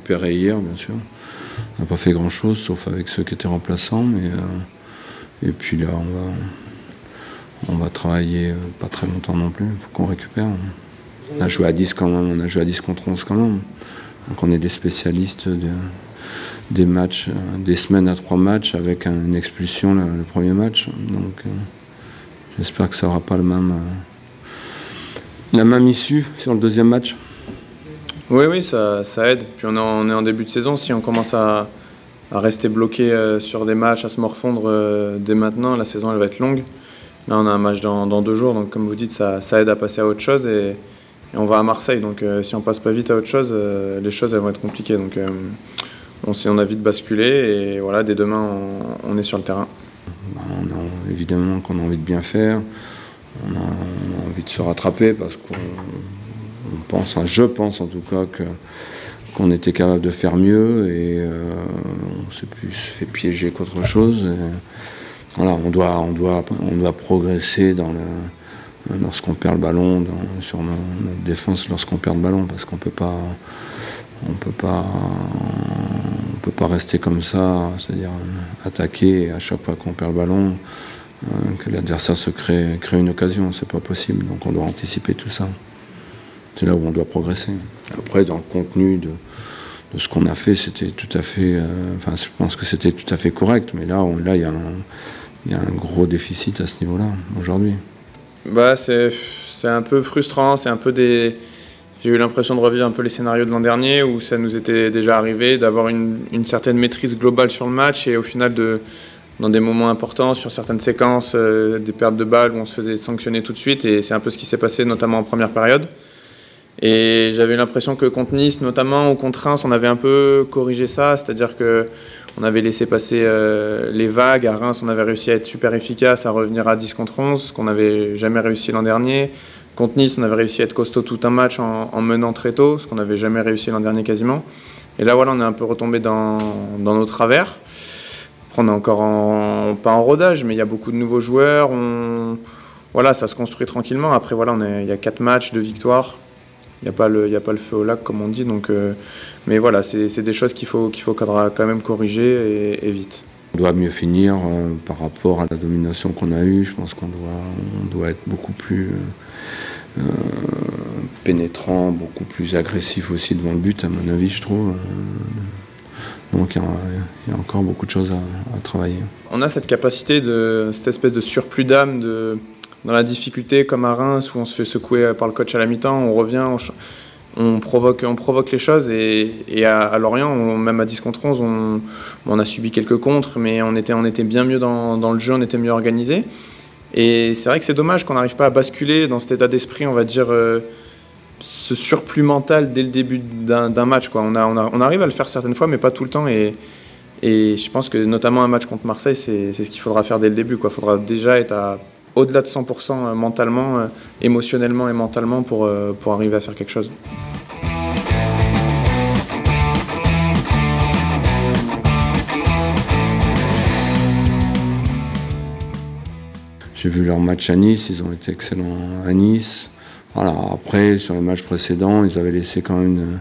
récupéré hier, bien sûr. On n'a pas fait grand-chose, sauf avec ceux qui étaient remplaçants. Et puis là, on va travailler pas très longtemps non plus. Il faut qu'on récupère. On a joué à 10 quand même, on a joué à 10 contre 11 quand même. Donc on est des spécialistes des matchs, des semaines à 3 matchs avec une expulsion le premier match. Donc j'espère que ça n'aura pas la même issue sur le deuxième match. Oui, ça aide. Puis on est en début de saison. Si on commence à rester bloqué sur des matchs, à se morfondre dès maintenant, la saison elle va être longue. Là on a un match dans 2 jours, donc comme vous dites, ça aide à passer à autre chose. Et on va à Marseille, donc si on passe pas vite à autre chose, les choses elles vont être compliquées. Donc on a vite basculé et voilà, dès demain on est sur le terrain. Évidemment qu'on a envie de bien faire, on a envie de se rattraper parce qu'on pense, je pense en tout cas qu'on était capable de faire mieux et on s'est plus fait piéger qu'autre chose. Et voilà, on doit progresser lorsqu'on perd le ballon, sur notre défense lorsqu'on perd le ballon, parce qu'on peut pas rester comme ça, c'est-à-dire attaquer à chaque fois qu'on perd le ballon, que l'adversaire se crée une occasion, c'est pas possible. Donc on doit anticiper tout ça. C'est là où on doit progresser. Après, dans le contenu de ce qu'on a fait, c'était tout à fait. Je pense que c'était tout à fait correct, mais là, il y a un gros déficit à ce niveau-là aujourd'hui. C'est un peu frustrant, J'ai eu l'impression de revivre un peu les scénarios de l'an dernier où ça nous était déjà arrivé d'avoir une certaine maîtrise globale sur le match et au final dans des moments importants, sur certaines séquences, des pertes de balles où on se faisait sanctionner tout de suite, et c'est un peu ce qui s'est passé notamment en première période. Et j'avais l'impression que contre Nice notamment ou contre Reims, on avait un peu corrigé ça, c'est-à-dire qu'on avait laissé passer les vagues. À Reims, on avait réussi à être super efficace, à revenir à 10 contre 11, ce qu'on n'avait jamais réussi l'an dernier. Contre Nice, on avait réussi à être costaud tout un match en menant très tôt, ce qu'on n'avait jamais réussi l'an dernier quasiment. Et là, voilà, on est un peu retombé dans nos travers. Après, on est encore pas en rodage, mais il y a beaucoup de nouveaux joueurs. Voilà, ça se construit tranquillement. Après, voilà, il y a 4 matchs, 2 victoires. Il n'y a pas le feu au lac, comme on dit. Donc, mais voilà, c'est des choses qu'il faut quand même corriger et vite. On doit mieux finir par rapport à la domination qu'on a eue. Je pense qu'on doit être beaucoup plus pénétrant, beaucoup plus agressif aussi devant le but, à mon avis, je trouve. Donc il y a encore beaucoup de choses à travailler. On a cette capacité, cette espèce de surplus d'âme dans la difficulté, comme à Reims, où on se fait secouer par le coach à la mi-temps, on revient, on provoque les choses, et à Lorient, même à 10 contre 11, on a subi quelques contres, mais on était bien mieux dans le jeu, on était mieux organisé. Et c'est vrai que c'est dommage qu'on n'arrive pas à basculer dans cet état d'esprit, on va dire, ce surplus mental dès le début d'un match, quoi. On arrive à le faire certaines fois, mais pas tout le temps. Et je pense que notamment un match contre Marseille, c'est ce qu'il faudra faire dès le début, quoi. Il faudra déjà être au-delà de 100% mentalement, émotionnellement et mentalement pour arriver à faire quelque chose. J'ai vu leur match à Nice, ils ont été excellents à Nice. Voilà, après, sur les matchs précédents, ils avaient laissé quand même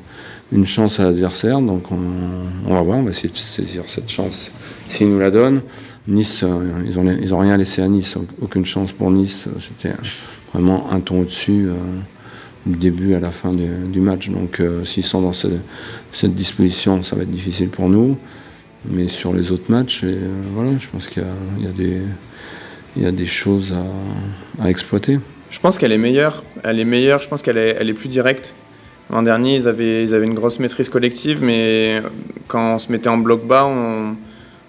une chance à l'adversaire. Donc on va voir, on va essayer de saisir cette chance s'ils nous la donnent. Nice, ils ont rien laissé à Nice, aucune chance pour Nice. C'était vraiment un ton au-dessus du début à la fin du match. Donc s'ils sont dans cette disposition, ça va être difficile pour nous. Mais sur les autres matchs, voilà, je pense qu'il y a des choses à exploiter. Je pense qu'elle est meilleure. Je pense qu'elle est plus directe. L'an dernier, ils avaient une grosse maîtrise collective, mais quand on se mettait en bloc bas,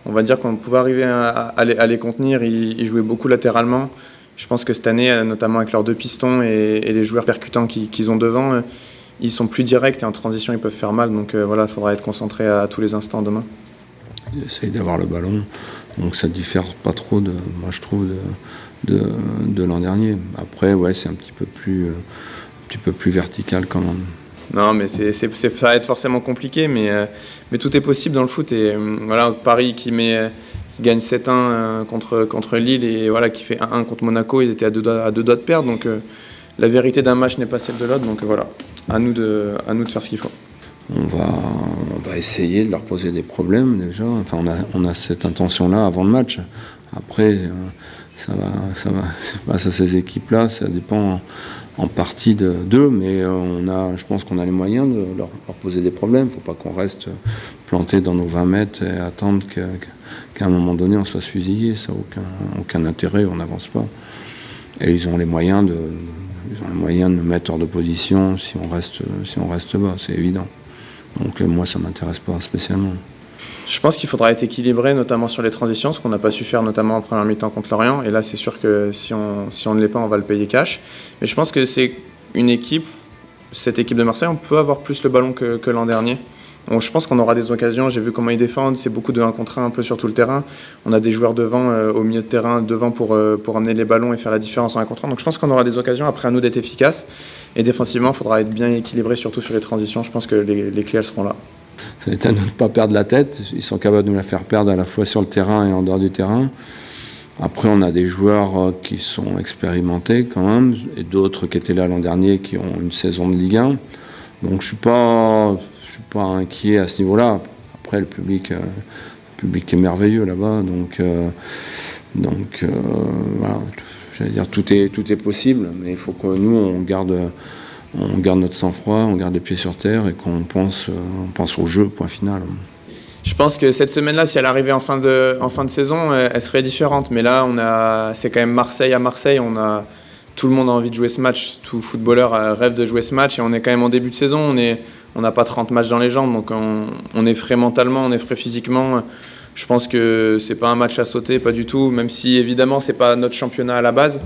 on va dire qu'on pouvait arriver à les contenir. Ils jouaient beaucoup latéralement. Je pense que cette année, notamment avec leurs 2 pistons et les joueurs percutants qu'ils ont devant, ils sont plus directs et en transition, ils peuvent faire mal. Donc voilà, il faudra être concentré à tous les instants demain. Ils essayent d'avoir le ballon, donc ça ne diffère pas trop, moi je trouve, de l'an dernier. Après, ouais, c'est un petit peu plus vertical quand même. Non, mais ça va être forcément compliqué, mais tout est possible dans le foot. Et voilà, Paris qui gagne 7-1 contre Lille et voilà, qui fait 1-1 contre Monaco, ils étaient à deux doigts de perdre. Donc la vérité d'un match n'est pas celle de l'autre. Donc voilà, à nous de faire ce qu'il faut. on va essayer de leur poser des problèmes déjà. Enfin, on a cette intention-là avant le match. Après, ça va face à ces équipes-là, ça dépend en partie d'eux, mais je pense qu'on a les moyens de leur poser des problèmes. Il ne faut pas qu'on reste planté dans nos 20 mètres et attendre qu'à un moment donné on soit fusillé. Ça n'a aucun intérêt, on n'avance pas. Et ils ont les moyens de nous mettre hors de position si on reste bas, c'est évident. Donc moi, ça ne m'intéresse pas spécialement. Je pense qu'il faudra être équilibré, notamment sur les transitions, ce qu'on n'a pas su faire notamment en première mi-temps contre Lorient. Et là, c'est sûr que si on ne l'est pas, on va le payer cash. Mais je pense que c'est une équipe, cette équipe de Marseille, on peut avoir plus le ballon que l'an dernier. Donc, je pense qu'on aura des occasions. J'ai vu comment ils défendent. C'est beaucoup de 1 contre 1 un peu sur tout le terrain. On a des joueurs devant, au milieu de terrain, devant pour amener les ballons et faire la différence en 1 contre 1. Donc je pense qu'on aura des occasions. Après, à nous d'être efficaces. Et défensivement, il faudra être bien équilibré, surtout sur les transitions. Je pense que les clés, elles seront là. Ça va être à nous de ne pas perdre la tête. Ils sont capables de nous la faire perdre à la fois sur le terrain et en dehors du terrain. Après, on a des joueurs qui sont expérimentés quand même, et d'autres qui étaient là l'an dernier, qui ont une saison de Ligue 1. Donc je suis pas inquiet à ce niveau-là. Après, le public est merveilleux là-bas. Donc voilà, j'allais dire tout est possible, mais il faut que nous on garde notre sang-froid, on garde les pieds sur terre et qu'on pense au jeu, point final. Je pense que cette semaine-là, si elle arrivait en fin de saison, elle serait différente. Mais là, c'est quand même Marseille à Marseille. Tout le monde a envie de jouer ce match. Tout footballeur rêve de jouer ce match. Et on est quand même en début de saison. On n'a pas 30 matchs dans les jambes. Donc on est frais mentalement, on est frais physiquement. Je pense que c'est pas un match à sauter, pas du tout. Même si, évidemment, c'est pas notre championnat à la base.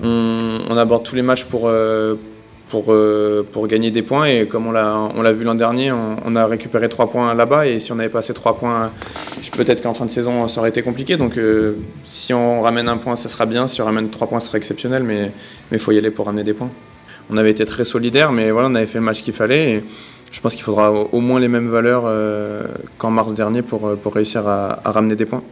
On aborde tous les matchs pour gagner des points, et comme on l'a vu l'an dernier, on a récupéré 3 points là-bas, et si on n'avait pas ces 3 points, peut-être qu'en fin de saison ça aurait été compliqué. Donc si on ramène 1 point, ça sera bien. Si on ramène 3 points, ça sera exceptionnel, mais il faut y aller pour ramener des points. On avait été très solidaires, mais voilà, on avait fait le match qu'il fallait, et je pense qu'il faudra au moins les mêmes valeurs qu'en mars dernier pour réussir à ramener des points.